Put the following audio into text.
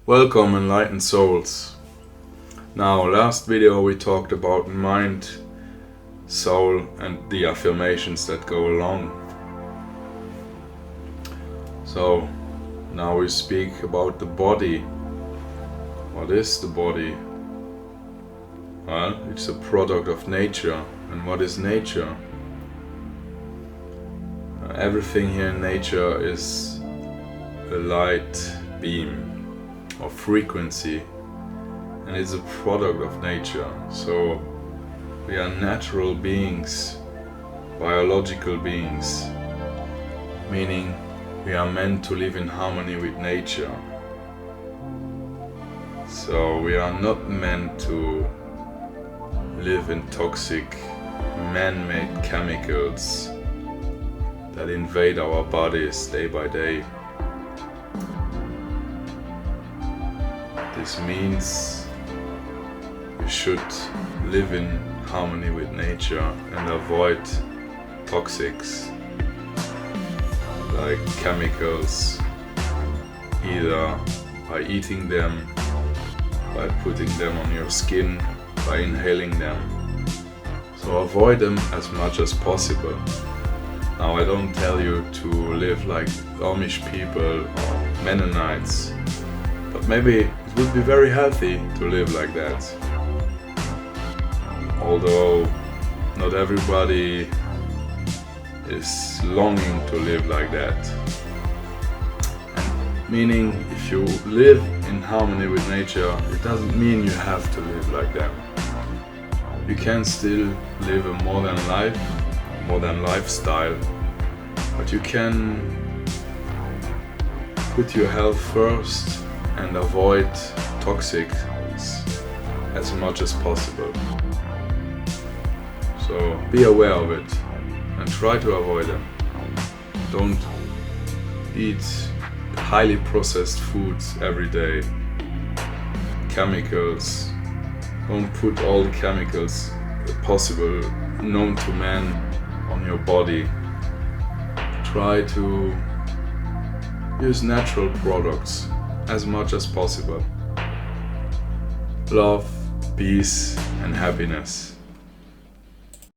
Welcome, enlightened souls. Now, last video we talked about mind, soul, and the affirmations that go along. So, now we speak about the body. What is the body? Well, it's a product of nature. And what is nature? Everything here in nature is a light beam or frequency, and it's a product of nature. So we are natural beings, biological beings, meaning we are meant to live in harmony with nature. So we are not meant to live in toxic man-made chemicals that invade our bodies day by day. This means we should live in harmony with nature and avoid toxics like chemicals, either by eating them, by putting them on your skin, by inhaling them. So avoid them as much as possible. Now, I don't tell you to live like Amish people or Mennonites, but maybe it would be very healthy to live like that. Although not everybody is longing to live like that. And meaning, if you live in harmony with nature, it doesn't mean you have to live like them. You can still live a modern life, modern lifestyle, but you can put your health first and avoid toxics as much as possible. So be aware of it and try to avoid them. Don't eat highly processed foods every day, chemicals. Don't put all the chemicals possible known to man on your body. Try to use natural products as much as possible. Love, peace, and happiness.